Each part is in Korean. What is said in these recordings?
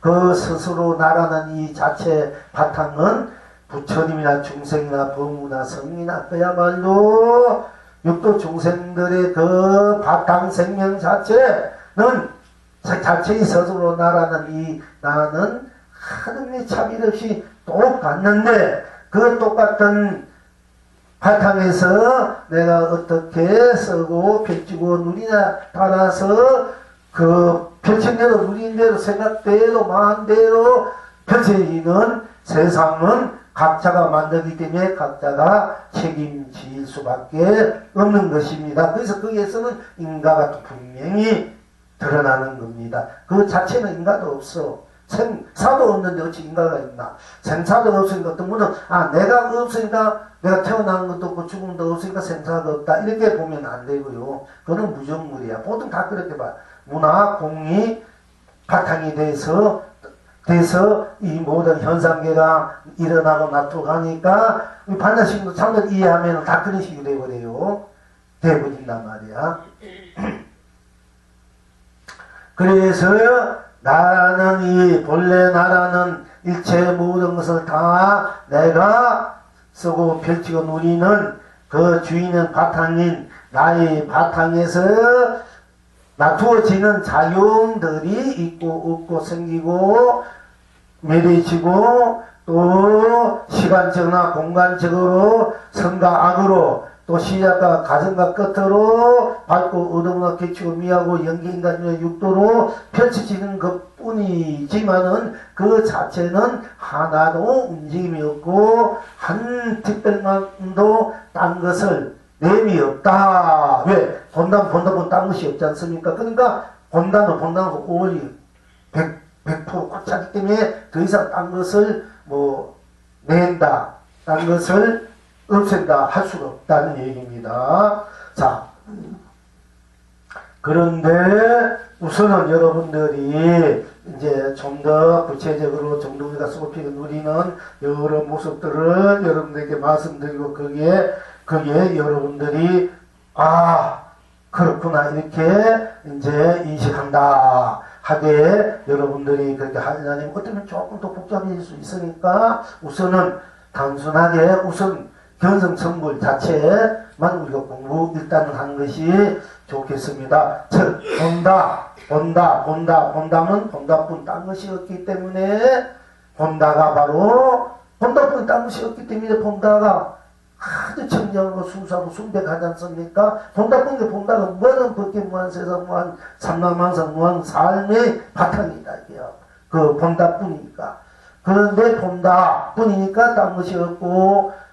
그 스스로 나라는 이 자체 바탕은 부처님이나 중생이나 범우나 성이나 그야말로 육도 중생들의 그 바탕 생명 자체는 자체의 스스로 나라는 이 나는 하늘의 차별 없이 똑같는데 그 똑같은 바탕에서 내가 어떻게 쓰고 펼치고 누리냐 따라서 그 펼친 대로 누린 대로 생각대로 마음대로 펼쳐지는 세상은 각자가 만들기 때문에 각자가 책임질 수밖에 없는 것입니다. 그래서 거기에서는 인가가 또 분명히 드러나는 겁니다. 그 자체는 인가도 없어. 생사도 없는데 어찌 인가가 있나. 생사도 없으니까 어떤 분은 내가 없으니까 내가 태어난 것도 없고 죽음도 없으니까 생사가 없다 이렇게 보면 안 되고요. 그거는 무정물이야. 보통 다 그렇게 봐. 문화 공이 바탕이 돼서 이 모든 현상계가 일어나고 나타나니까 반야식도 참을 이해하면 다 그런 식이 돼버려요. 돼버린단 말이야. 그래서 나라는 이 본래 나라는 일체 모든 것을 다 내가 쓰고 펼치고 누리는 그 주인은 바탕인 나의 바탕에서 나투어지는 작용들이 있고 없고 생기고 매래지고 또 시간적이나 공간적으로 선과 악으로 또 시작과 가정과 끝으로 밝고 어둠과 개치고 미하고 영계인간의 육도로 펼쳐지는 것 뿐이지만은 그 자체는 하나도 움직임이 없고 한 특별만도 딴 것을 내미 없다. 왜? 본다면 딴 것이 없지 않습니까? 그러니까 본다는 오리 100% 꽉 차기 때문에 더 이상 딴 것을 낸다. 딴 것을 없앤다 할 수가 없다는 얘기입니다. 자, 그런데 우선은 여러분들이 이제 좀 더 구체적으로 정동이가 수고피가 누리는 여러 모습들을 여러분들에게 말씀드리고 거기에 여러분들이 그렇구나 이렇게 이제 인식한다 하되 여러분들이 그렇게 하려면 어쩌면 조금 더 복잡해질 수 있으니까 우선은 단순하게 견성천불 자체만 우리가 공부 일단은 하는 것이 좋겠습니다. 즉 본다면 본다뿐 딴 것이 없기 때문에 본다가 바로 본다뿐 딴 것이 없기 때문에 본다가 아주 청정하고 순수하고 순백하지 않습니까? 본다뿐 게 본다가 무한한 법계 무한 세상 무한 삼라만상 무한 삶의 바탕이다 이게요. 그 본다뿐이니까. 그런데 본다뿐이니까 딴 것이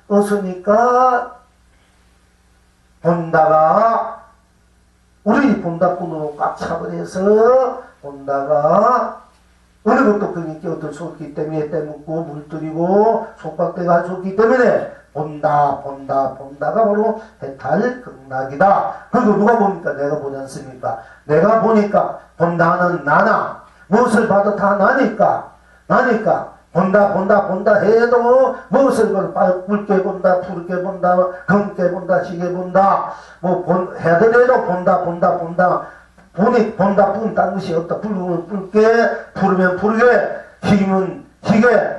없으니까 본다가 우리 본다뿐으로 꽉 차버려서 본다가 어느 것도 거기 끼어들 수 없기 때문에 떼먹고 물들이고 속박대가 할 수 없기 때문에 본다가 바로 해탈극락이다. 그리고 누가 보니까 내가 보지 않습니까? 내가 보니까 본다는 나나 무엇을 봐도 다 나니까 본다 해도 무엇을 봐도 붉게 본다 푸르게 본다 검게 본다 시게 본다 해더라도 본다 본다뿐 딴 것이 없다. 붉으면 붉게 푸르면 푸르게 희면 희게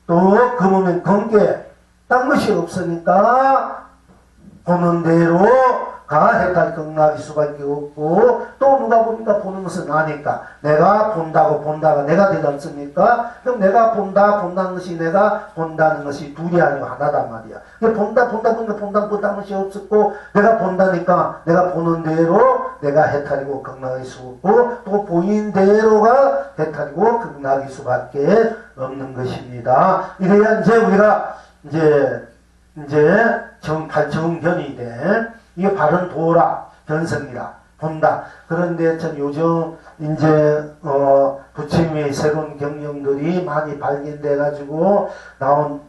또 검으면 검게 딴 것이 없으니까 보는 대로가 해탈극락일 수밖에 없고 또 누가 보니까 보는 것은 나니까 내가 본다가 내가 되지 않습니까? 그럼 내가 본다는 것이 내가 본다는 것이 둘이 아니고 하나단 말이야. 본다는 것이 없었고 내가 본다니까 내가 보는 대로 내가 해탈이고 극락일 수 없고 또 보인 대로가 해탈이고 극락일 수밖에 없는 것입니다. 이래야 이제 우리가 이제 정견이 돼. 이게 바른 도라, 견성이라 본다. 그런데 전 요즘 이제 부처님의 새로운 경영들이 많이 발견돼 가지고 나온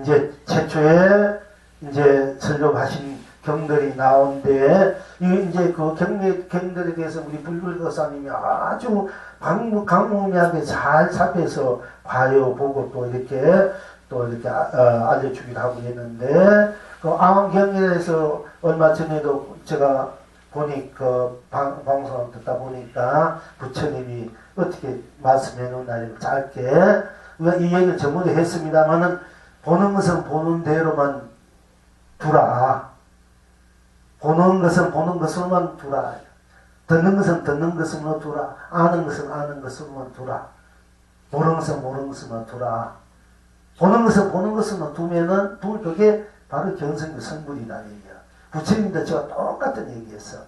이제 최초에 이제 설법하신 경들이 나온데 이제 그 경들에 대해서 우리 불불거사님이 아주 강무하게 잘 살펴서 봐요 보고 또 이렇게 알려주기도 하고 했는데 그 암경에 대해서 얼마 전에도 제가 보니 그 방송을 듣다 보니까 부처님이 어떻게 말씀해 놓나 짧게 우리가 이 얘기를 전부도 했습니다만은 보는 것은 보는 대로만 두라. 보는 것은 보는 것으로만 두라. 듣는 것은 듣는 것으로만 두라. 아는 것은 아는 것으로만 두라. 모르는 것은 모르는 것으로만 두라. 보는 것은 보는 것으로만 두면은 그게 바로 견성의 성불이다 얘기야. 부처님도 저와 똑같은 얘기했어.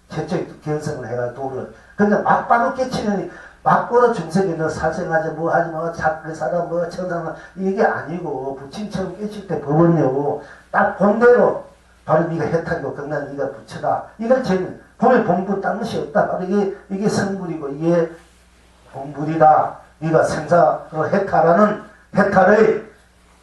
최초의 견성을 해가 도를. 근데 막바로 깨치는 막바로 중생이 너 살생하지 뭐 하지 마 작게 살아 뭐 천상아 이게 아니고 부처님처럼 깨칠 때 법은요 딱 본대로 바로 네가 해탈이고 경난 네가 부처다. 이걸 제일 보면 본분 딴 것이 없다. 바로 이게 성불이고 이게 본불이다. 네가 생사로 해탈하는 해탈의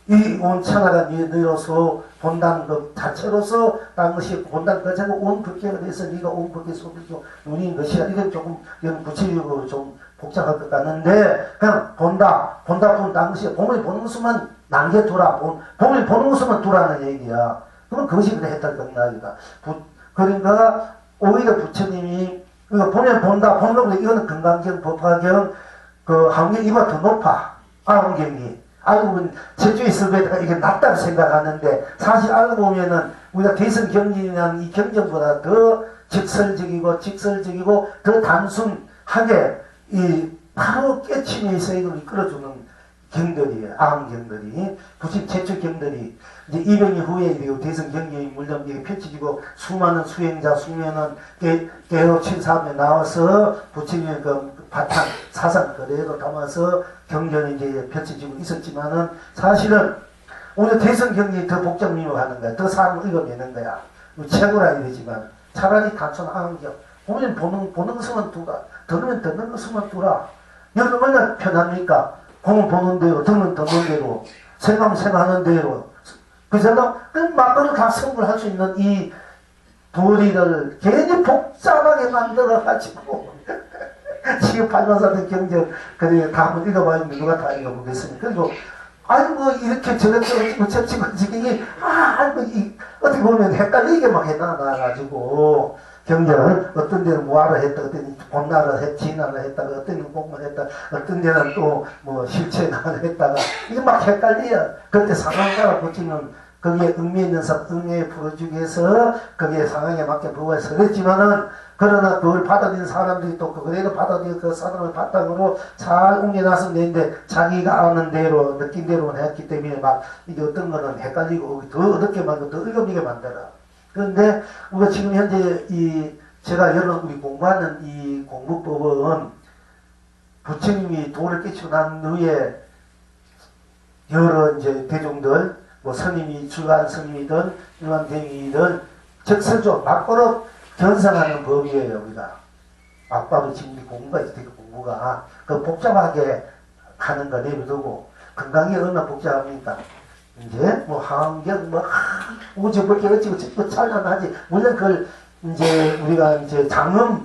이 온 천하가 너로서 본당 그 자체로서 딴 것이 본당 그 자체가 온 법계가 돼서 네가 온 법계 속에서 눈인 것이라. 이건 조금 이건 구체적으로 좀 복잡할 것 같는데 그냥 본다 뿐 딴 것이 보면 보는 것만 남겨두라. 보면 보는 것만 두라는 얘기야. 그러면 그것이 그래 해탈 경락이다. 그러니까 오히려 부처님이 이거 보면 본다 보는 거 이거는 건강경 법화경 그 환경 이보다 더 높아. 아원경이 알고 보면 제주의 설배가 이게 낮다고 생각하는데 사실 알고 보면은 우리가 대선 경진이라는 이 경전보다 더 직설적이고 더 단순하게 이 바로 깨침에서 이걸 이끌어주는 경들이에요. 암경들이 부처님 최초 경들이 이제 200년 후에 대선 경전이 물론 이게 펼쳐지고 수많은 수행자 수면은 깨어 칠사함에 나와서 부처님의 그 바탕 사상 그대로 담아서 경전이 이제 펼쳐지고 있었지만은 사실은 오늘 대선 경전이 더 복잡 미묘하는 거야. 더 사람을 읽어내는 거야. 최고라 이러지만 차라리 단순 암경 보면 보는 것만 두라. 들으면 듣는 것만 두라. 여러분 얼마나 편합니까? 보면 보는 대로 듣는 듣는 대로 생각하면 생각하는 대로 그래서 막으로 다 성불할 수 있는 이 도리를 괜히 복잡하게 만들어가지고 지금 발마사된 경전 그래 다 한번 읽어봐야 누가 다 읽어보겠습니까? 그리고 아이고 이렇게 저렇게 저치고 지금 아이고 어떻게 보면 헷갈리게 막 해놔가지고 경전을 어떤 데는 무화를 했다, 어떤 데는 본나를 했, 진나를 했다가, 어떤 데는 복만 했다, 어떤 데는 또 뭐 실체나를 했다가, 이게 막 헷갈려. 그때 상황 따라 붙이면 거기에 의미 있는 응에 풀어주기 위해서 거기에 상황에 맞게 부활 서랬지만은 그러나 그걸 받아들인 사람들이 또 그대로 받아들인 그 사람을 바탕으로 잘 옮겨놔서 내는데 자기가 아는 대로 느낀 대로만 했기 때문에 막 이게 어떤 거는 헷갈리고 더 어렵게 만들고 더 어렵게 만들어. 그런데 우리가 지금 현재 제가 여러분이 공부하는 이 공부법은 부처님이 도를 깨치고 난 후에 여러 이제 대중들 뭐 스님이 출가한 스님이든 일반 대행이든 적설적 막바로 견성하는 법이에요. 우리가 막바로 지금 공부가 있을 때 공부가 그 복잡하게 하는 거 내버려두고 건강이 얼마나 복잡합니까? 이제 뭐 환경 뭐 우주 밖에 어찌고 찬란하지. 물론 그걸 이제 우리가 이제 장엄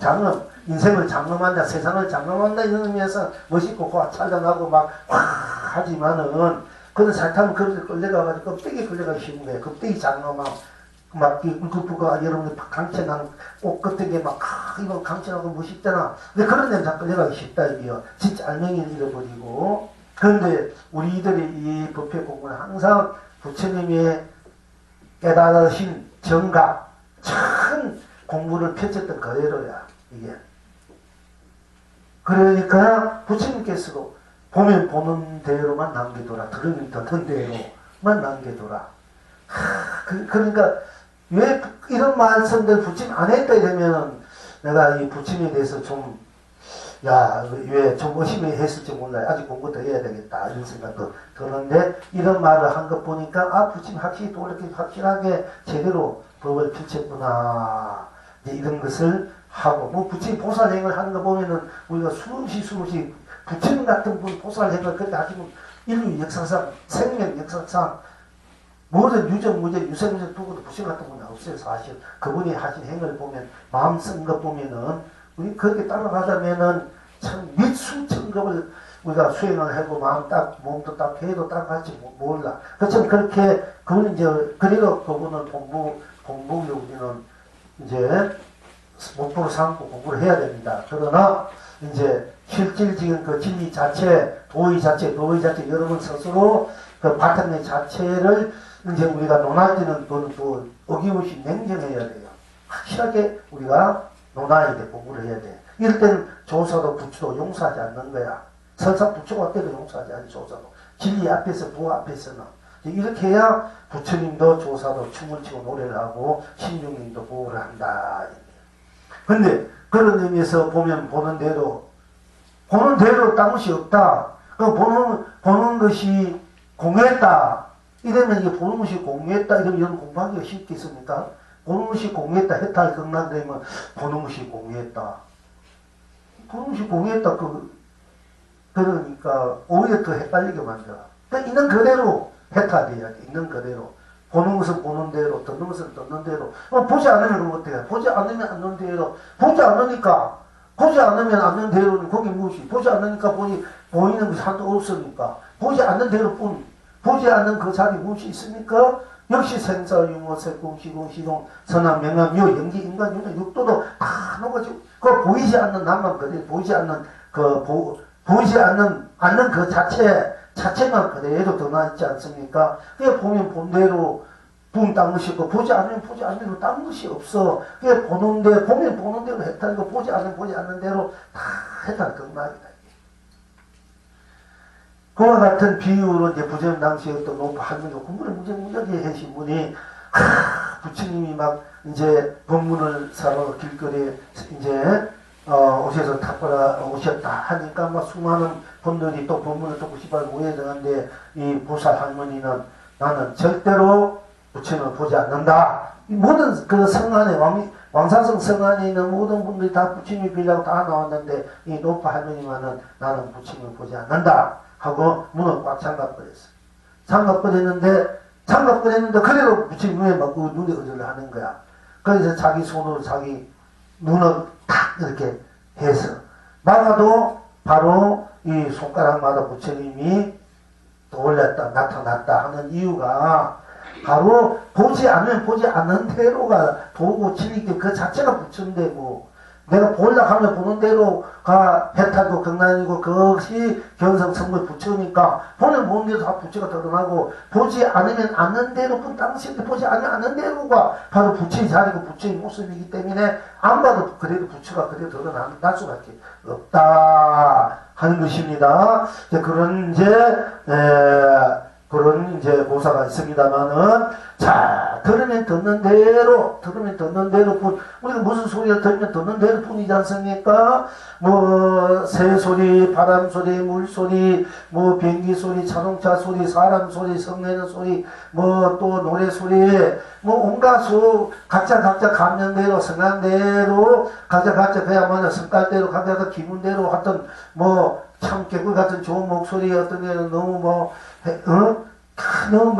인생을 장엄한다 세상을 장엄한다 이런 의미에서 멋있고 찬란하고 막 하지만은 그런 잘타면 그렇게 끌려가가지고 껍데기 끌려가기 쉬운 거예요. 껍데기 장엄함 막 그부가 여러분들 강천하는 꽃 껍데기 막 이거 강천하고 멋있잖아. 근데 그런 데는 다 끌려가기 쉽다 이게요. 진짜 알맹이를 잃어버리고. 그런데 우리들이 이 법회 공부는 항상 부처님의 깨달으신 정각, 참 공부를 펼쳤던 그대로야, 이게. 그러니까 부처님께서도 보면 보는 대로만 남겨둬라. 들으면 듣는 대로만 남겨둬라. 그러니까 왜 이런 말씀들 부처님 안 했다 이러면 내가 이 부처님에 대해서 좀 왜 좀 의심히 했을지 몰라요. 아직 공부 더 해야 되겠다. 이런 생각도 드는데, 이런 말을 한 것 보니까, 부처님 확실히 또 이렇게 확실하게 제대로 법을 펼쳤구나. 이제 이런 것을 하고, 뭐, 부처님 보살행을 하는 거 보면은, 우리가 수없이, 부처님 같은 분 보살행을 그렇게 하시면, 인류 역사상, 생명 역사상, 모든 유생무제 두고도 부처님 같은 분은 없어요, 사실. 그분이 하신 행을 보면, 마음 쓴 것 보면은, 우리 그렇게 따라가자면은 참 밑수천급을 우리가 수행을 하고 마음 딱 몸도 딱 배도 딱 할지 몰라. 그렇지만 그렇게 그분은 이제 그래도 그분은 공부로 우리는 이제 목표로 삼고 공부를 해야 됩니다. 그러나 이제 실질적인 그 진리 자체, 도의 자체 여러분 스스로 그 바탕의 자체를 이제 우리가 논할 때는 또 어김없이 냉정해야 돼요. 확실하게 우리가 논아야 돼. 공부를 해야 돼. 이럴 때는 조사도 부처도 용서하지 않는 거야. 설사 부처가 때도 용서하지 않지. 조사도 진리 앞에서 부하 앞에서는 이렇게 해야 부처님도 조사도 춤을 추고 노래를 하고 신중님도 보호를 한다. 근데 그런 의미에서 보는 대로 딴 것이 없다. 보는 것이 공했다. 이러면 이게 보는 것이 공했다. 이러면 공부하기가 쉽겠습니까? 보는 것이 공했다. 해탈 극락되면 보는 것이 공했다. 보는 것이 공했다. 그러니까 오히려 더 헷갈리게 만들어. 그러니까 있는 그대로 해탈돼야 돼. 있는 그대로. 보는 것은 보는 대로, 듣는 것은 듣는 대로. 보지 않으면 어때요? 보지 않으면 않는 대로. 보지 않으면 않는 대로는 거기 무엇이? 보지 않으니까 보이는 것이 하나도 없으니까. 보지 않는 대로뿐. 보지 않는 그 자리 무엇이 있습니까? 역시 생사, 유무, 색공, 시공, 선악, 명암, 묘, 연기, 인간, 윤회, 육도도 다 녹아지고, 그 보이지 않는 나만 그대로, 보이지 않는 그 자체만 그대로 드러나있지 않습니까? 그게 보면 본대로 딴 것이 있고, 보지 않으면 대로 딴 것이 없어. 그게 보면 보는 대로 해탈이고, 보지 않는 대로 다 해탈 극락이다. 그와 같은 비유로 이제 부처님 당시에 어떤 높은 할머니가 공부를 무지하게 하신 분이, 부처님이 막 이제 법문을 사러 길거리에 이제, 오셔서 탁보라 오셨다 하니까 막 수많은 분들이 또 법문을 듣고 싶어 모여드는데, 이 보살 할머니는 나는 절대로 부처님을 보지 않는다. 모든 그 성안에, 왕사성 성안에 있는 모든 분들이 다 부처님이 빌라고 다 나왔는데, 이 높은 할머니만은 나는 부처님을 보지 않는다. 하고 문을 꽉 잠가버렸어. 잠가버렸는데 그래도 부처님 눈에 맞고 눈에 의존을 하는 거야. 그래서 자기 손으로 자기 눈을 탁 이렇게 해서 막아도 바로 이 손가락마다 부처님이 떠올렸다 나타났다 하는 이유가 바로 보지 않는 대로가 도고 진리기 그 자체가 부처인데 뭐 내가 보려고 하면 보는 대로가 해탈도 극락이고 그것이 견성 성불 부처니까 보는 대로 다 부처가 드러나고 보지 않으면 않는 대로뿐 당시에 보지 않으면 않는 대로가 바로 부처의 자리고 부처의 모습이기 때문에 안 봐도 그래도 부처가 그래도 드러날 수밖에 없다 하는 것입니다. 그런 이제 고사가 있습니다만은, 자, 들으면 듣는 대로 뿐, 우리가 무슨 소리를 들으면 듣는 대로 뿐이지 않습니까? 뭐, 새 소리, 바람 소리, 물 소리, 뭐, 비행기 소리, 자동차 소리, 사람 소리, 성내는 소리, 뭐, 또 노래 소리, 뭐, 온갖 각자 감정대로, 성향대로, 각자 그야말로 성깔대로, 각자 기분대로 하여튼, 뭐, 참 개꿀 같은 좋은 목소리, 어떤 애는 너무 너무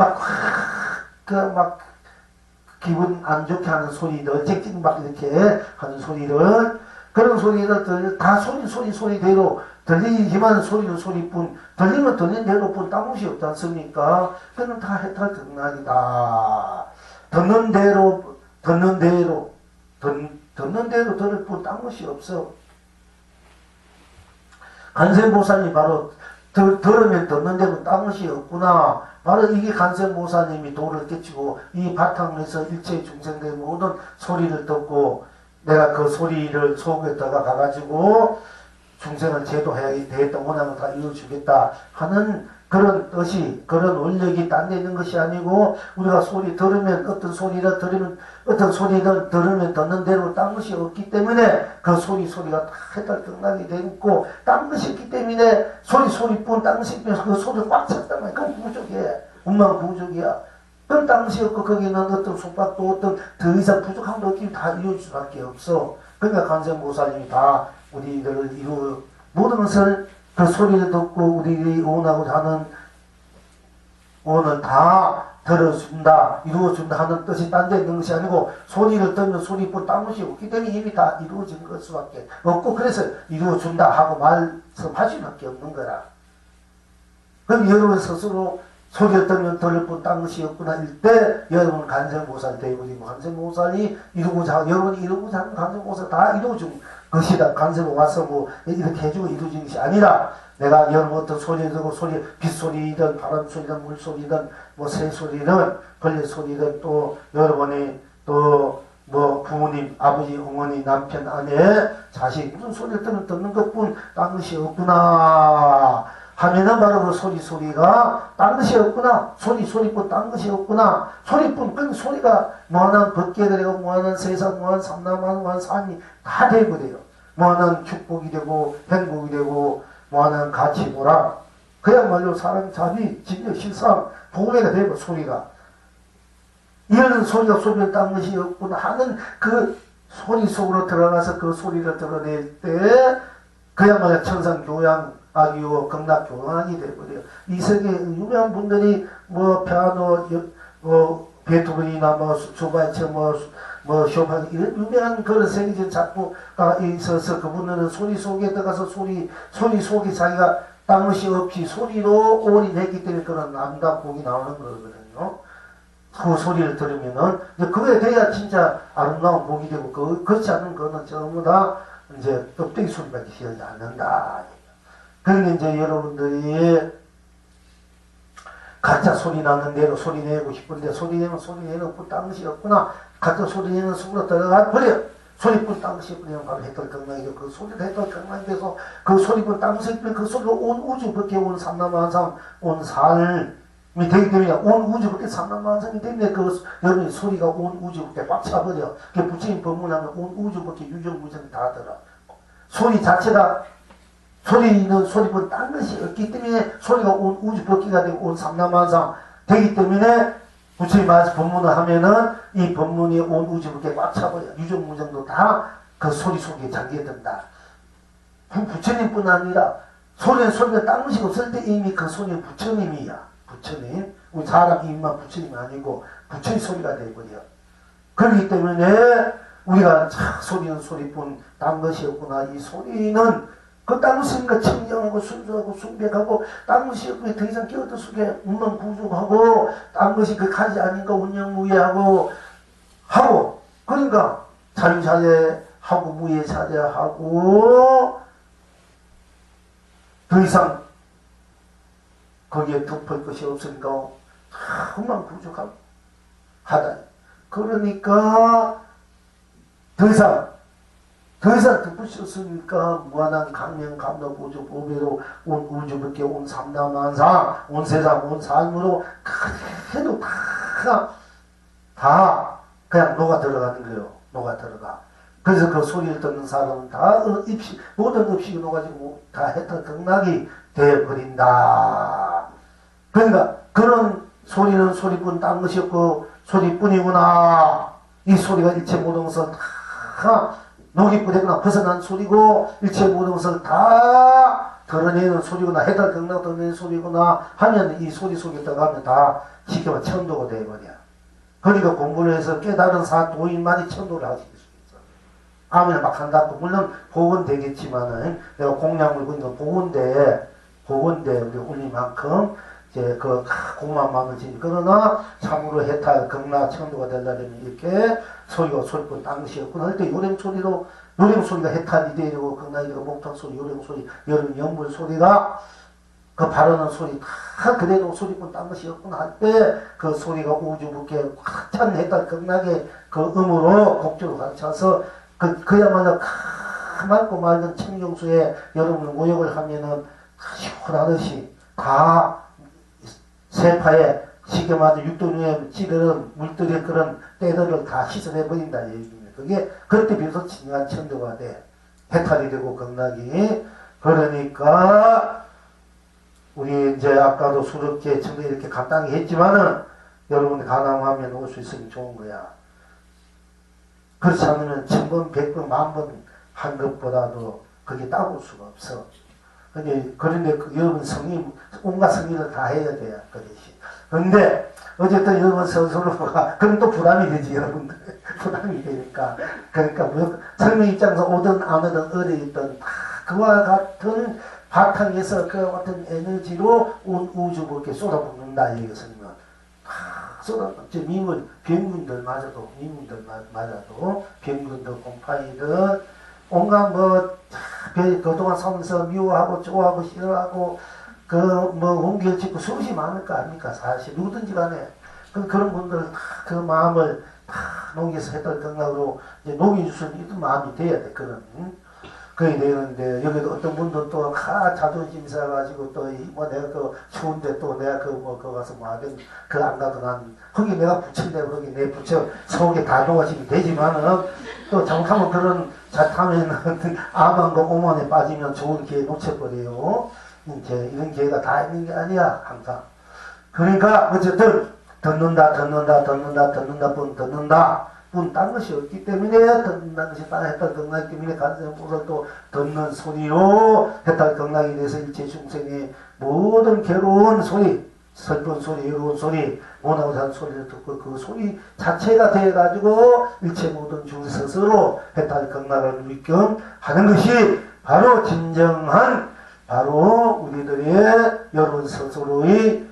기분 안 좋게 하는 소리들, 짹짹 막 이렇게 하는 소리를, 그런 소리를 다 소리대로 들리지만 소리는 소리뿐, 들리면 들린 대로뿐 딴 것이 없지 않습니까? 그건 다 해탈 극락이다. 듣는 대로 들을 뿐 딴 것이 없어. 간센보살이 바로 들으면 듣는 데는 딴 것이 없구나. 바로 이게 간센보살님이 도를 깨치고 이 바탕에서 일체의 중생들의 모든 소리를 듣고 내가 그 소리를 속에다가 가가지고 중생을 제도해야 되겠다. 원하는 다 이루어주겠다 하는 그런 뜻이, 그런 원력이 딴 데 있는 것이 아니고, 우리가 소리 들으면 어떤 소리를 들으면 듣는 대로 딴 것이 없기 때문에 그 소리가 다 해탈 극락이 되고, 딴 것이 있기 때문에 소리뿐 딴 것이 있으면 그 소리를 꽉 찼단 말이야. 그건 부족해. 운만 부족이야. 그럼 딴 것이 없고 거기는 어떤 속박도 어떤 더 이상 부족한 것들이 다 이루어질 수밖에 없어. 그러니까 간센보살님이 다 우리들을 모든 것을 그 소리를 듣고 우리들이 원하고자 하는 원을 다 들어준다, 이루어준다 하는 뜻이 딴 데 있는 것이 아니고, 소리를 듣는 소리뿐 딴 것이 없기 때문에 이미 다 이루어진 것 수밖에 없고, 그래서 이루어준다 하고 말씀할 수밖에 없는 거라. 그럼 여러분 스스로 소리를 들으면 들을 뿐 딴 것이 없구나 일 때 여러분 간세보살이 되어버리고 간세보살이 이루고자 여러분이 이루고자 하는 간세보살 다 이루어준 것이다. 간세보 와서 뭐 이렇게 해주고 이루어진 것이 아니라 내가 여러분 어떤 소리 듣고 소리 빗소리든 바람소리든 물소리든 뭐 새소리든 벌레소리든 또 여러분이 또 뭐 부모님 아버지 어머니 남편 아내 자식 무슨 소리를 듣는 것뿐 딴 것이 없구나 하면은 바로 그 소리가 딴 것이 없구나. 소리뿐 딴 것이 없구나. 소리뿐 그 소리가 뭐하는 법계들이고 뭐하는 세상 뭐하는 삼남한 뭐하는 산이 다 되거든요. 뭐하는 축복이 되고 행복이 되고 뭐하는 가치보라. 그야말로 사람 자비 진짜 실상 보배가 되고 소리가 이런 소리가 소리를 딴 것이 없구나 하는 그 소리 속으로 들어가서 그 소리를 드러낼 때 그야말로 천상교양 아기요 극락교양이 되거든요. 이 세계 유명한 분들이 뭐 피아노 뭐 베토벤이나 뭐 조바이처 뭐 쇼판 이런 유명한 그런 세계적 작곡가 있어서 그분들은 소리 속에 들어가서 소리 속에 자기가 딴 것이 없이 소리로 올인했기 때문에 그런 아름다운 곡이 나오는 거거든요. 그 소리를 들으면은 이제 그거에 대해야 진짜 아름다운 곡이 되고 그렇지 않은 거는 전부 다 이제 껍데기 소리밖에 지어지 않는다. 그러니 이제 여러분들이 가짜 소리 나는 대로 소리 내고 싶은데 소리 내면 소리 내는 뿐 딴 것이 없구나. 가짜 소리 내는 속으로 들어가 버려. 소리뿐 딴 것이 없으면 바로 해떨 경락이죠. 그 소리를 해떨 경락이 돼서 그 소리뿐 딴 것이 없으면 그 소리로 온 우주 밖에 온 삼남한상 온 삶이 되기 때문에 온 우주 밖에 삼남한상이 때문에 그 여러분의 소리가 온 우주 밖에 꽉 차버려. 그 부처님 법문하면 온 우주 밖에 유정무정 다 들어. 소리 자체가 소리는 소리뿐 딴 것이 없기 때문에 소리가 온 우주 법기가 되고 온 삼남한상 되기 때문에 부처님 말씀 법문을 하면은 이 법문이 온 우주 법기에 꽉 차버려. 유정무정도 다 그 소리 속에 잠겨든다. 부처님뿐 아니라 소리가 딴 것이 없을 때 이미 그 소리는 부처님이야. 부처님. 우리 사람 이름만 부처님이 아니고 부처님 소리가 되어버려. 그렇기 때문에 우리가 소리는 소리뿐 딴 것이 없구나. 이 소리는 그 딴 것이니까 청정하고 순수하고 순백하고 딴 것이 없고 더 이상 깨어들 속에 운명부족하고 딴 것이 그 가지 아닌가 운영무예하고 하고 그러니까 자유자재하고 무예자재하고 더 이상 거기에 덮을 것이 없으니까 운명부족하고 하다. 그러니까 더 이상 덮을 수 없으니까 무한한 강명 감독 우주 보배로 온 우주 밖에 온 삼남한상 온 세상 온 삶으로 해도 다 그냥 녹아 들어가는 거예요. 녹아 들어가. 그래서 그 소리를 듣는 사람은 다 모든 업식이 녹아지고 다 해탈 극락이 되어버린다. 그러니까 그런 소리는 소리뿐 딴 것이 없고 소리뿐이구나. 이 소리가 일체 모든 것을 다 녹이 뿌리구나 벗어난 소리고 일체 모든 것을 다 드러내는 소리구나 해탈 극락 드러내는 소리구나 하면 이 소리 속에 들어가면 다 쉽게 말해 천도가 되어버려. 그러니까 공부를 해서 깨달은 도인만이 천도를 하실 수 있어. 아무나 막 한다고 물론 복은 되겠지만은 내가 공양을 보니까 복은데 우리 올리만큼 이제 그 공만 마음을 지니 그러나 참으로 해탈 극락 천도가 되려면 이렇게 소리가 소리뿐 딴 것이 없구나 할 때 요령소리가 해탈이 되고 극락이 되고 목탁소리 요령소리 여름 연불 소리가 그 바르는 소리 다 그대로 소리뿐 딴 것이 없구나 할 때 그 소리가 우주 밖에 확 찬 해탈 극락의 그 음으로 곡조로 가르쳐서 그야말로 맑고 맑은 청정수에 여러분 모욕을 하면은 시원하듯이 다 세파에 쉽게 말해 육도류에 찌르는 물들의 그런 때들을 다 씻어내버린다 얘기입니다. 그게 그렇게 비로소 진정한 천도가 돼. 해탈이 되고 극락이. 그러니까 우리 이제 아까도 수렵계 천도 이렇게 간단히 했지만은 여러분이 가능하면 올 수 있으면 좋은 거야. 그렇지 않으면 1000번, 100번, 10,000번 한 것보다도 그게 따올 수가 없어. 그런데 여러분 온갖 성의를 다 해야 돼요. 그 대신. 근데 어쨌든 여러분 스스로가 그럼 또 부담이 되지 여러분들. 부담이 되니까. 그러니까 설명 입장에서 오든 안 오든 어디 있든 다 그와 같은 바탕에서 그 어떤 에너지로 온 우주 밖에 쏟아붓는다 이것은요. 미군 병군들마저도 병군들 곰팡이들 온갖 그동안 살면서 미워하고 좋아하고 싫어하고 옮겨 짓고 수없이 많을 거 아닙니까 사실 누구든지 간에 그런 분들 그 마음을 녹여서 했던 생각으로 이제 녹여줄 수 있는 마음이 돼야 돼 그런 그게 되는데 여기도 어떤 분들 또 자존심 있어가지고 또 내가 추운데 또 내가 그거 가서 하든 안 가도 난 거기 내가 부처인데 거기 내 부처 속에 다 녹아지면 되지만은 또 잘못하면 그런 잘타면 암한 거 오만에 빠지면 좋은 기회 놓쳐버려요. 이제 이런 기회가 다 있는 게 아니야 항상. 그러니까 어쨌든 듣는다 딴 것이 없기 때문에 듣는다는 것이 딴 해탈 경락이기 때문에 간세음보다 또 듣는 소리로 해탈 경락에 대해서 일체 중생의 모든 괴로운 소리 슬픈 소리, 외로운 소리, 원하고 사는 소리를 듣고 그 소리 자체가 되어가지고 일체 모든 중생 스스로 해탈 경락을 누리끔 하는 것이 바로 진정한 바로 우리들의 여러분 스스로의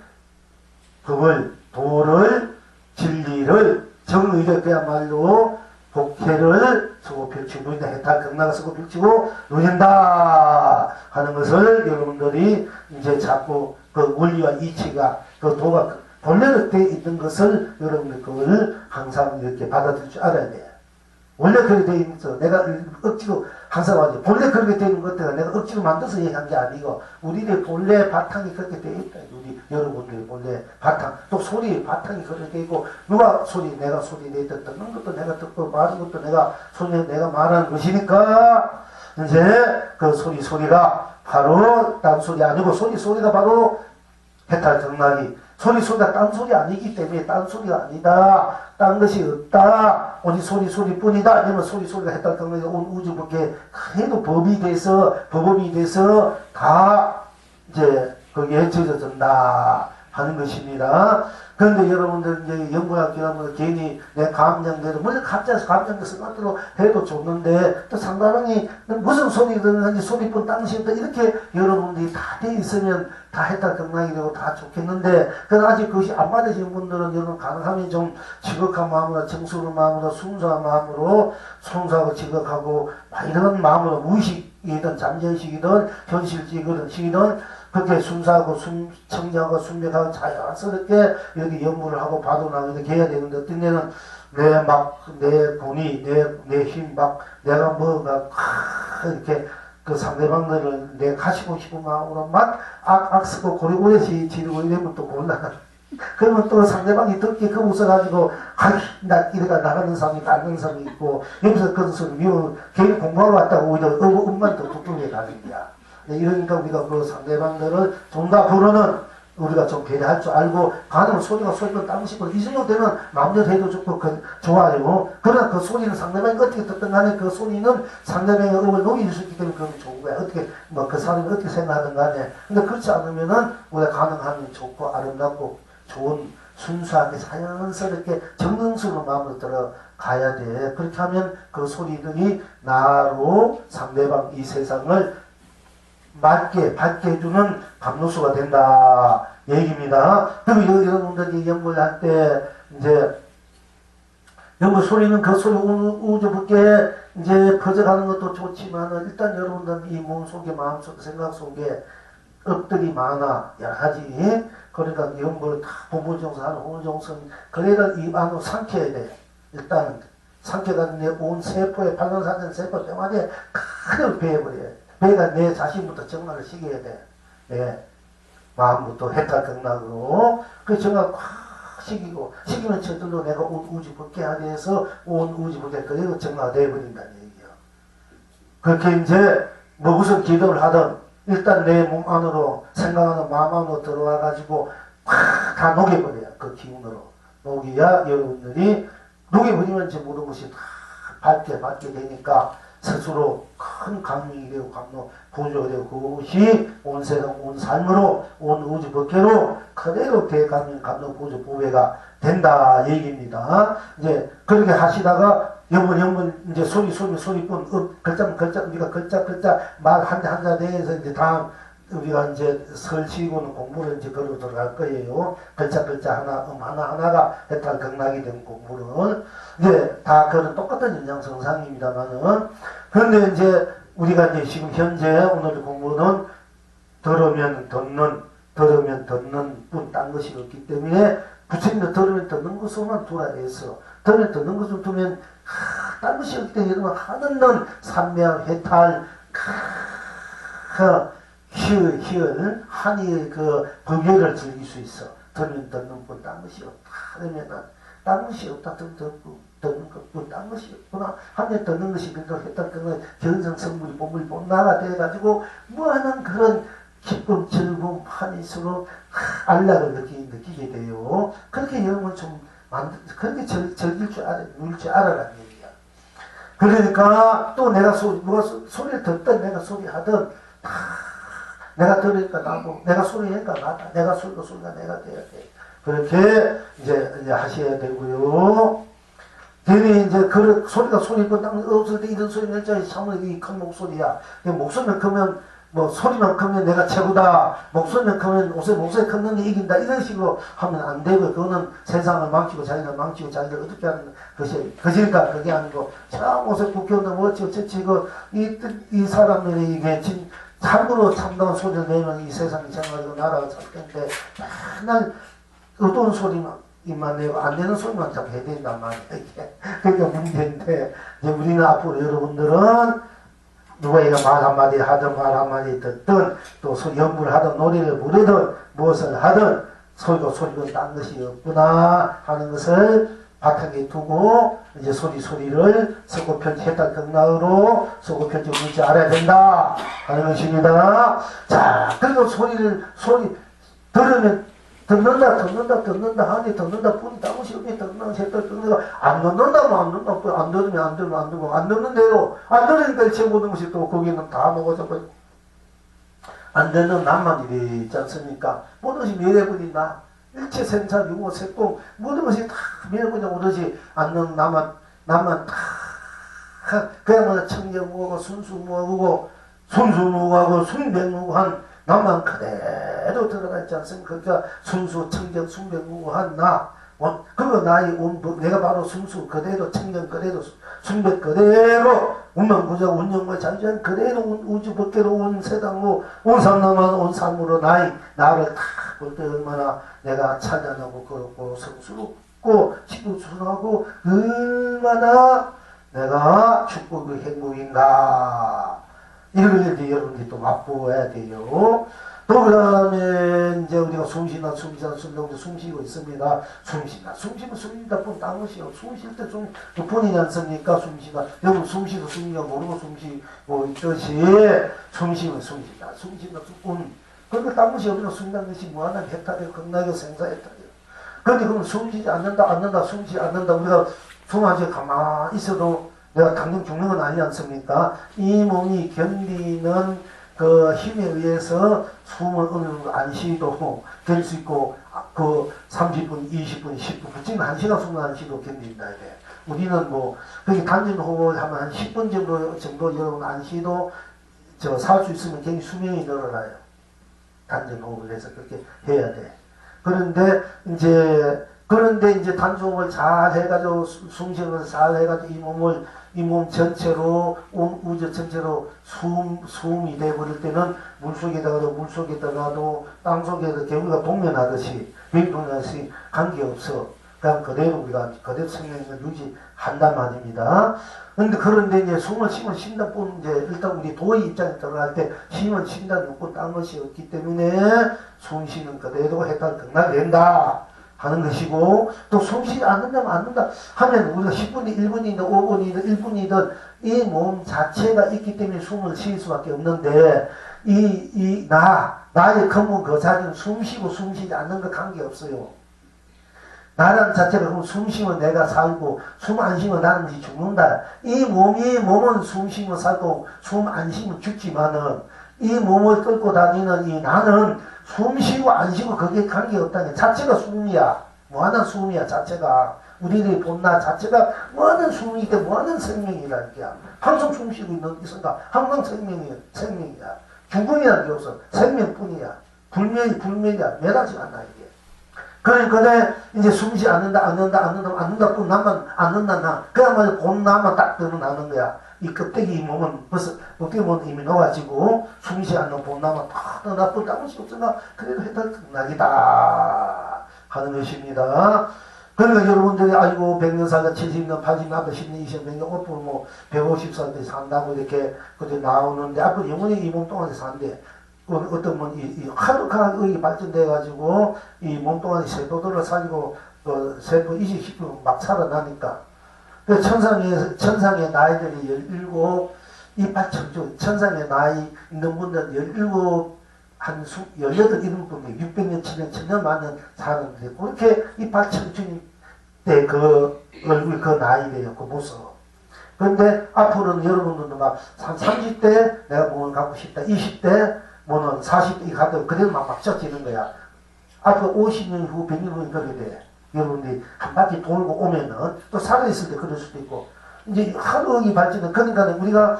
법을, 도를, 진리를 정의를 그야말로 복회를 쓰고 펼치고 누린다. 해탈 경락을 쓰고 펼치고 누린다 하는 것을 여러분들이 이제 자꾸 그 원리와 이치가 그 도가 본래로 되어 있는 것을 여러분들 그걸 항상 이렇게 받아들일 줄 알아야 돼요. 원래 그렇게 되어 있는 내가 억지로 항상 하지. 본래 그렇게 되어 있는 것들은 내가 억지로 만들어서 얘기한 게 아니고 우리의 본래 바탕이 그렇게 되어 있다. 우리 여러분들의 본래 바탕 또 소리 바탕이 그렇게 되어 있고 누가 소리 내가 소리 내 듣는 것도 내가 듣고 말하는 것도 내가 소리 내가 말하는 것이니까 이제 그 소리가 바로 딴 소리 아니고 소리가 바로 해탈 경락이 소리가 딴 소리 아니기 때문에 딴 소리가 아니다. 딴 것이 없다. 오직 소리뿐이다. 아니면 소리가 해탈 경락이 온 우주 밖에 해도 법이 돼서 다 이제 거기에 젖어든다 하는 것입니다. 그런데 여러분들 이제 연구학교 하면 괜히 내 감정대로 물론 각자 감정대 생각대로 해도 좋는데 또 상대방이 무슨 소리 듣는지 소리뿐 당시부터 이렇게 여러분들이 다 돼 있으면 다 해탈 경락이 되고 다 좋겠는데 그건 아직 그것이 안 받으신 분들은 여러분 가능하면 좀 지극한 마음으로 정수로운 마음으로 순수한 마음으로 순수하고 지극하고 이런 마음으로 무의식이든 잠재의식이든 현실적이든 그렇게 순수하고 청량하고 순백하고 자연스럽게 이렇게 연구를 하고 봐도나고 이렇게 해야 되는데 어떤 데는 내 본이 내 힘 내가 이렇게 그 상대방들을 내 가시고 싶은 마음으로 악쓰고 고리고리 지르고 이러면 또 곤란하다. 그러면 또 상대방이 듣기 그 웃어가지고 이래가 나가는 사람이 나가는 사람이 있고 여기서 그런 소리 괜히 공부하러 왔다고 오히려 음만 더 두껍게 가는 거야. 이러니까 우리가 그 상대방들을 좀 더 부르는 우리가 좀 배려할 줄 알고 가능한 소리가 당시고 이 정도 되면 마음대로 해도 좋고 좋아요. 그러나 그 소리는 상대방이 어떻게 듣든 간에 그 소리는 상대방의 음을 녹여줄 수 있기 때문에 그건 좋은 거야. 어떻게 그 사람이 어떻게 생각하든 간에. 근데 그렇지 않으면은 우리가 가능하면 좋고 아름답고 좋은 순수하게 자연스럽게 정성스러운 마음으로 들어가야 돼. 그렇게 하면 그 소리들이 나로 상대방 이 세상을 밝게 해주는 감로수가 된다 얘기입니다. 그리고 여러분들이 연구를 할 때 이제 연구 소리는 그 소리 우주 밖에 이제 퍼져가는 것도 좋지만 일단 여러분들 이 몸 속에 마음 속에 생각 속에 업들이 많아 여러 가지. 그러니까 연구를 다 보물정성하는 오물정성 그래를 입 안으로 삼켜야 돼. 일단은 삼켜가지고 내 온 세포에 발견사된 세포 때문에 그대로 배해버려요. 내가 내 자신부터 정락을 시켜야 돼. 내 마음부터 해탈 경락으로 그 정락 확 시키면 저절로 내가 온 우주 밖에 하기 위해서 온 우주 밖에 그대로 정락이 되어버린다는 얘기야. 그렇게 이제 무슨 기도를 하든 일단 내 몸 안으로 생각하는 마음 안으로 들어와가지고 확 다 녹여버려요. 그 기운으로 녹여야 여러분들이 녹여버리면 이제 모든 것이 다 밝게 되니까 스스로 큰 감명이 되고 보조가 되고 그것이 온 세상 온 삶으로 온 우주 법계로 그대로 대감명 감명 보조 보배가 된다 얘기입니다. 이제 그렇게 하시다가 영분 이제 소리뿐 글자 우리가 글자 말 한자 대해서 이제 다음 우리가 이제 설치고는 공부를 이제 걸어 들어갈 거예요. 글자 하나, 하나가 해탈 극락이 된 공부는. 이제 다 그런 똑같은 연장성상입니다만은. 그런데 이제 우리가 이제 지금 현재 오늘 공부는 들으면 듣는 뿐 딴 것이 없기 때문에 부처님도 들으면 듣는 것으로만 두라 해서 들으면 듣는 것을 두면 딴 것이 없기 때문에 여러분 하는 넌 삼명 해탈 희을 한이의 그 법열을 즐길 수 있어. 들으면 듣는 뿐 딴 것이 없다. 그러면은 딴 것이 없다. 듣는 것뿐 딴 것이 없구나. 한에 듣는 것이 그래도 해탈 그런 견성 성물이 몸을 본나가 돼가지고 무한한 그런 기쁨, 즐거움, 한이스러움, 안락을 느끼게 돼요. 그렇게 여러분 좀 그렇게 즐길 줄 누릴 줄 알아라는 얘기야. 그러니까 또 내가 누가 소리를 듣든 내가 소리하든 다 내가 들으니까 나고 내가 소리하니까 나다. 내가 소리가 내가 돼야 돼. 그렇게 이제 하셔야 되고요. 괜히 이제 그 소리가 소리고 딱 없을 때 이런 소리 낼 줄 참으니 큰 목소리야. 목소리만 크면 뭐 소리만 크면 내가 최고다. 목소리만 크면 목소리 큰 놈이 이긴다. 이런 식으로 하면 안 되고 그거는 세상을 망치고 자기를 망치고 자기를 어떻게 하는 것일까 그게 아니고 참 옷에 국회의원도 어찌고 저찌고 이 사람들이 이게 참으로 참다운 소리를 내면 이 세상이 정말로 나라가 살 텐데 맨날 어두운 소리만 내고 안 되는 소리만 자꾸 해야 된단 말이야. 그러니까 문제인데 이제 우리는 앞으로 여러분들은 누가 말 한마디 하든 말 한마디 듣든 또 연구를 하든 노래를 부르든 무엇을 하든 소리고 딴 것이 없구나 하는 것을 바탕에 두고 이제 소리를 서구편지 해탈 극락으로 서구편지 뭔지 알아야 된다 하는 것입니다. 자, 그리고 소리 들으면 듣는다 하니 듣는다 뿐이 딴 것이 없게 듣는다 해탈 극락 안 듣는다면 안 듣는다 안 들으면 안 듣고 안 듣는 대로 안 들으니까 제 모든 것이 또 거기는 다 먹어져 버려. 안 듣는 나만 이래 있지 않습니까? 모든 것이 미래분이나 일체 생사 유무 색공 모든 것이 다 미래분이 오르지 않는 나만 다 그야말로 청정무하고 순수무하고 순백무한 나만 그대로 들어가 있지 않습니까? 그러니까 순수 청정 순백무한 나 그거 나의 내가 바로 순수 그대로 청정 그대로 순백 그대로 운명부자 운영과 자주한 그대로 우주 밖으로 온 세상으로 온 삼남한 온 삶으로 나를 다 볼 때 얼마나 내가 찬란하고 그렇고 성스럽고 지구순하고 얼마나 내가 축복의 행복인가 이걸 이제 여러분들이 또 맛보아야 돼요. 또 그 다음에 이제 우리가 숨쉬고 있습니다. 숨쉰다 뿐 딴 것이요. 숨쉴 때 뿐이지 않습니까? 숨쉬다. 여러분 숨쉬고 숨기가 모르고 숨쉬고 있듯이 숨쉰다 뿐. 그러니까 딴 것이 없는 숨는 것이 무한한 해탈이요. 극락의 생사해탈이요. 그런데 그럼 숨쉬지 않는다, 숨쉬지 않는다. 우리가 숨하지 가만히 있어도 내가 당장 죽는 건 아니지 않습니까? 이 몸이 견디는 그 힘에 의해서 숨을 어느 정도 안 쉬도 될 수 있고, 그 30분, 20분, 10분, 지금 1시간 숨을 안 쉬도 견딘다. 우리는 뭐, 그게 단전 호흡을 하면 한 10분 정도 여러분 안 쉬도 살 수 있으면 굉장히 수명이 늘어나요. 단전 호흡을 해서 그렇게 해야 돼. 그런데 이제 단중을 잘 해가지고 숨쉬면서 잘 해가지고 이 몸 전체로 우주 전체로 숨이 돼버릴 때는 물속에다가도 땅속에도 개구리가 동면하듯이 맹동하듯이 관계없어. 그냥 그대로 우리가 그대로 생명을 유지한단 말입니다. 그런데 이제 숨을 쉰다 뿐 이제 일단 우리 도의 입장에 들어갈 때 힘을 쉰다는 없고 딴 것이 없기 때문에 숨 쉬는 그대로 해탈 극락이 된다 하는 것이고, 또 숨 쉬지 않는다 하면 우리가 10분이 1분이든 5분이든 1분이든 이 몸 자체가 있기 때문에 숨을 쉴 수밖에 없는데 나의 근본 그 자리는 숨 쉬고 숨 쉬지 않는 것 관계없어요. 나라는 자체가 그럼 숨 쉬면 내가 살고 숨 안 쉬면 나는 죽는다. 이 몸은 숨 쉬면 살고 숨 안 쉬면 죽지만은 이 몸을 끌고 다니는 이 나는 숨 쉬고 안 쉬고 그게 관계없다는 게 자체가 숨이야. 무한한 숨이야 자체가. 우리들이 본 나 자체가 무한한 숨이기 때문에 무한한 생명이라는 게야. 항상 숨 쉬고 있는 순간 항상 생명이야. 죽음이라는 게 없어. 생명뿐이야. 불멸이야. 매하지 않아, 이게. 그러니까 내 이제 숨쉬지 않는다 뿐 나만 않는다, 나. 그야말로 본 나만 딱 드러나는 거야. 이 껍데기 이 몸은 벌써, 껍데기 몸은 이미 녹아지고, 숨쉬지 않는 본 나만 다 드러나 뿐 다른 것이 없으나, 그래도 해탈 극락이다. 하는 것입니다. 그러니까 여러분들이 아이고 100년 살다 70년 80년 앞에 10년 20년 100년 앞으로 뭐 150살 때 산다고 이렇게 그때 나오는데 앞으로 영원히 이 몸 동안에 산대. 어떤 분 하루하루 발전돼 가지고 이 몸 동안에 세포들을 살리고 세포 이식시키고 막 살아나니까 그 천상의 나이들이 17 이파천주 천상의 나이 있는 분들 17 18 이런 분이 600년, 700년, 1000년 만년 사는데, 그렇게 이파천주님 때 그 얼굴, 그 나이래요, 그 모습. 그런데 앞으로는 여러분들도 막 30대 내가 몸을 갖고 싶다, 20대, 뭐는 40대 가도 그대로 막 쪄지는 거야. 앞으로 50년 후, 100년 후에 그렇게 돼. 여러분들이 한 바퀴 돌고 오면은 또 살아있을 때 그럴 수도 있고, 이제 하루의 발전은 그러니까 우리가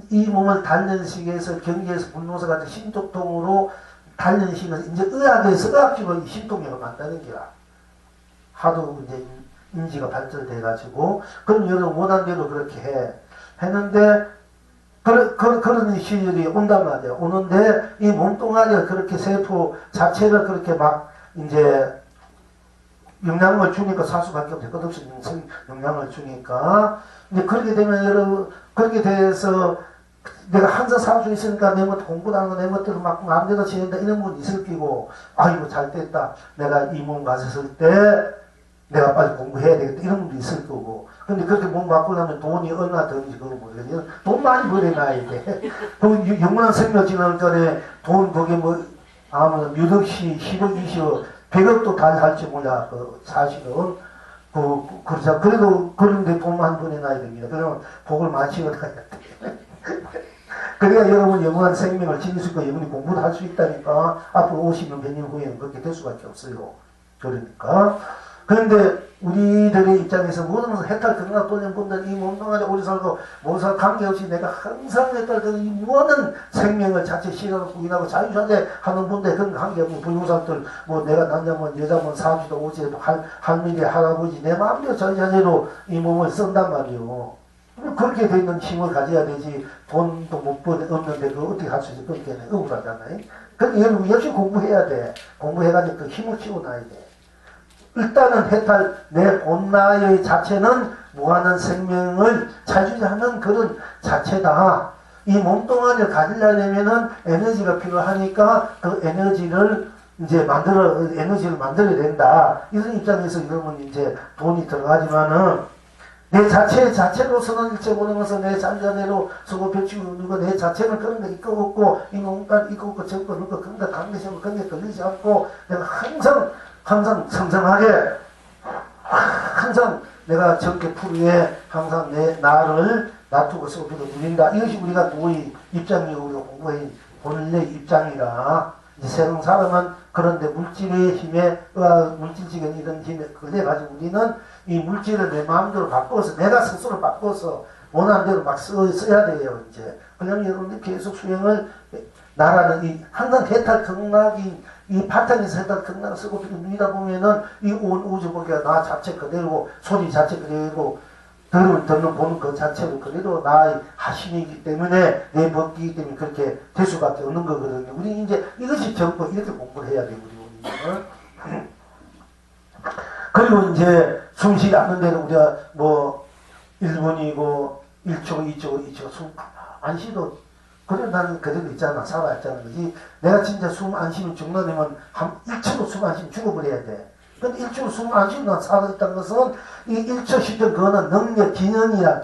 이 몸을 단련식에서 경기에서 분노사 같은 신통으로 단련식을 이제 의학에서 의학적으로 신통력을 만드는 게야. 하도 이제 인지가 발전돼 가지고 그럼 여러분 원하는 대로 그렇게 했는데 그런 시절이 온단 말이야. 오는데 이 몸뚱아리가 그렇게 세포 자체를 그렇게 막 이제 영향을 주니까 살 수밖에 없죠. 끝없이 영향을 주니까. 이제 그렇게 되면 여러분, 그렇게 돼서 내가 항상 살 수 있으니까 내 것 공부도 하는 거 내 것대로 막 마음대로 지낸다 이런 분이 있을 끼고, 아이고 잘 됐다. 내가 이 몸 가졌을 때 내가 빨리 공부해야 되겠다 이런 분도 있을 거고. 근데 그렇게 몸 바꾸려면 돈이 얼마나 드는지 그거 모르겠어요. 돈 많이 벌어놔야 돼. 그 영원한 생명 지나는 전에 돈 거기 뭐 아무 몇 억씩 10억 20억 100억도 다 할지 몰라. 사실은 그렇죠. 그래도 그런데 돈 한 번 해놔야 됩니다. 그러면 복을 많이 지어놔야 돼. 그래야 여러분 영원한 생명을 지닐 수 있고 영원히 공부도 할 수 있다니까. 앞으로 50년 100년 후에는 그렇게 될 수밖에 없어요. 그러니까. 그런데 우리들의 입장에서 모든 것을 해탈 극락 돌린 분들 이 몸동안에 오래 살고 모사 관계없이 내가 항상 해탈 이 모든 생명을 자체 실현하고 구인하고 자유자재 하는 분들 그런 관계없는 불교사들 뭐 내가 남자면 여자면 사주도 오지 할머니 할아버지 내 마음대로 자유자재로 이 몸을 쓴단 말이요. 그렇게 돼 있는 힘을 가져야 되지. 돈도 못 없는데 그거 어떻게 할 수 있어. 그렇게 억울하잖아요. 그러니까 여러분 역시 공부해야 돼. 공부해가지고 그 힘을 키워놔야 돼. 일단은 해탈 내 본나의 자체는 무한한 생명을 자주하는 그런 자체다. 이 몸뚱아리를 가지려면은 에너지가 필요하니까 그 에너지를 이제 에너지를 만들어야 된다. 이런 입장에서 이러면 이제 돈이 들어가지만은 내 자체로서는 일체 모든 것은 내 자유자재로 서고 펼치고 내 자체는 그런 데 이끌고 이 몸까지 이끌고 적고 넣고 그런 데 강대시하고 그런 데 걸리지 않고 내가 항상 성장하게 항상 내가 적게 푸르에 항상 나를 놔두고 서비도 누린다. 이것이 우리가 누구의 입장이고 우리가 공부의 본래의 입장이라. 이제 세상 사람은 그런데 물질의 힘에 물질적인 이런 힘에 그래 가지고 우리는 이 물질을 내 마음대로 바꿔서 내가 스스로 바꿔서 원하는 대로 막 써야 돼요. 이제 그냥 여러분들 계속 수행을 나라는 이 항상 해탈 극락이 이 바탕에서 해탈 극락을 쓰고 누리다 보면은 이 온 우주 보기가 나 자체 그대로 소리 자체 그대로 듣는 보는 그 자체로 그대로 나의 하심이기 때문에 내 법기이기 때문에 그렇게 될 수밖에 없는 거거든요. 우리 이제 이것이 전부 이렇게 공부를 해야 돼요. 우리 그리고 이제 숨쉬지 않는 데는 우리가 뭐 1분이고 1초 2초 숨 안 쉬도 그래 나는 그대로 있잖아. 살아있잖아. 그지? 내가 진짜 숨 안 쉬면 죽는다면 한 1초도 숨 안 쉬면 죽어버려야 돼. 근데 1초 숨 안 쉬면 난 살아있다는 것은 이 1초 쉬던 그거는 능력, 기능이야.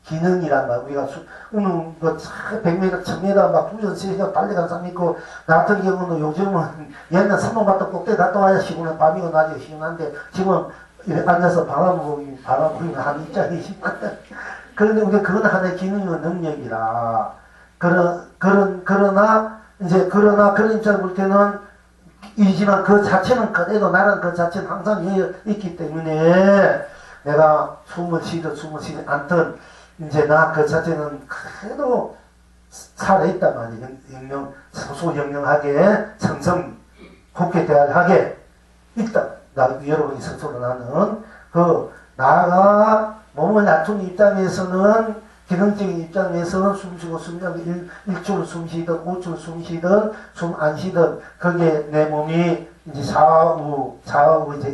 기능이란 말. 우리가 오늘 뭐 100m, 1000m 막 부전 3시간 달려간 사람 있고 나 같은 경우는 요즘은 옛날 산봉밭도 꼭대기 갔다 와야 시원해. 밤이고 낮이고 시원한데 지금 이렇게 앉아서 바람 보기면 한 입장이 심한데 그런데 우리가 그건 하나의 기능이고 능력이라. 그러나 그런 입장을 볼 때는 이지만 그 자체는 그대로 나는 그 자체는 항상 있기 때문에 내가 숨을 쉬든 않든 이제 나 그 자체는 그래도 살아있단 말이에요. 소소영영하게 성성 국회대활하게 있다. 여러분이 스스로 나는 나가 몸을 낮춘 입장에서는 기능적인 입장에서는 숨쉬고 숨쉬고 1초를 숨쉬든 5초를 숨쉬든 숨 안 쉬든 그게 내 몸이 이제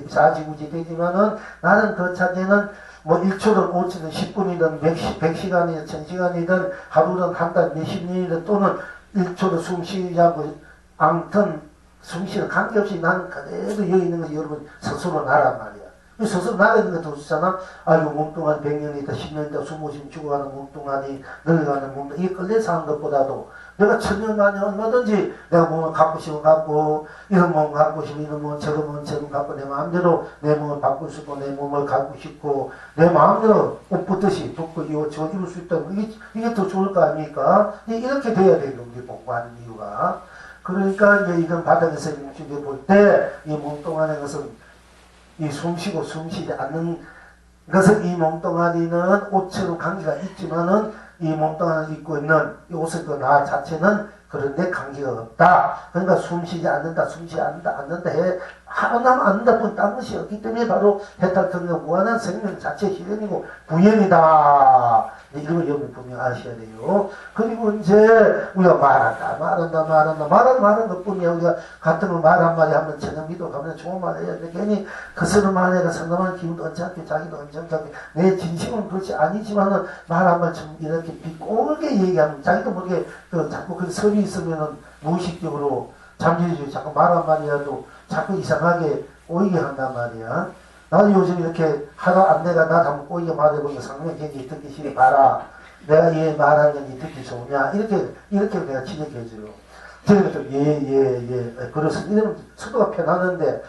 좌지우지 되지만은 나는 그 차제는 뭐 1초든 5초든 10분이든 100시간이든 1000시간이든 하루든 한 달 몇십 년이든 또는 1초도 숨쉬지 않고 아무튼 숨쉬는 관계없이 나는 그대로 여기 있는 것이 여러분 스스로 나란 말이야. 스스로 나가 있는 것도 없잖아. 아이고 몸뚱아니 100년이 있다 10년 있다 숨 못 쉬면 죽어가는 몸뚱아니 늙어가는 몸뚱아니 이게 끌려서 하는 것보다도 내가 천년만에 얼마든지 내가 몸을 갖고 싶으면 갖고 이런 몸을 갖고 싶으면 이런 몸 저런 몸 저런 갖고 내 마음대로 내 몸을 바꿀 수 있고 내 몸을 갖고 싶고 내 마음대로 옷 붙듯이 붙고 이거 저 입을 수 있다면 이게 더 좋을 거 아닙니까? 이렇게 돼야 되는 우리 공부하는 이유가. 그러니까 이제 이런 바닥에서 뭉치게 볼 때 이 몸뚱아리 것은 이 숨쉬고 숨쉬지 않는 것은 이 몸뚱아리는 옷처럼 관계가 있지만은 이 몸뚱아리 입고 있는 이 옷의 그 나 자체는 그런데 관계가 없다. 그러니까 숨쉬지 않는다, 숨쉬지 않는다 해 하나만 않는다 뿐 딴 것이 없기 때문에 바로 해탈특명 무한한 생명 자체 실현이고 부연이다. 이런 걸 여러분 분명 아셔야 돼요. 그리고 이제 우리가 말하는 것뿐이야. 우리가 같은 걸 말 한마디 하면 천연기도 가면 좋은 말 해야 돼. 괜히 그 쓰는 말에가 상담하는 기분도 언짢게 자기도 언짢게 내 진심은 그렇지 아니지만은 말 한마디 좀 이렇게 비꼬게 얘기하면 자기도 모르게 자꾸 그 설이 있으면은 무의식적으로 잠재주에 자꾸 말 한마디라도 자꾸 이상하게 꼬이게 한단 말이야. 나도 요즘 이렇게 하다 안 내가 나 한번 꼬이게 말해보니까 상당히 굉장히 듣기 싫어. 봐라. 내가 얘 말하는 게 듣기 좋으냐. 이렇게 내가 지적해줘요. 저희가 그렇습니다. 이러면 속도가 편하는데,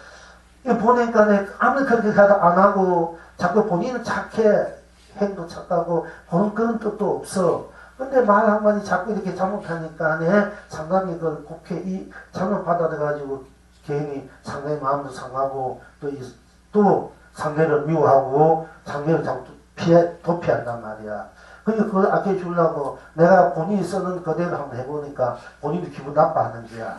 이거 보니까 아무리 그렇게 하다 안 하고, 자꾸 본인은 착해. 행도 착하고, 보는 그런 뜻도 없어. 근데 말 한마디 자꾸 이렇게 잘못하니까, 상당히 그걸 곱게 잘못 받아들여가지고, 괜히 상당히 마음도 상하고, 또 상대를 미워하고 상대를 자꾸 도피한단 말이야. 그러니까 그걸 아껴주려고 내가 본인이 쓰는 그대로 한번 해보니까 본인도 기분 나빠하는 거야.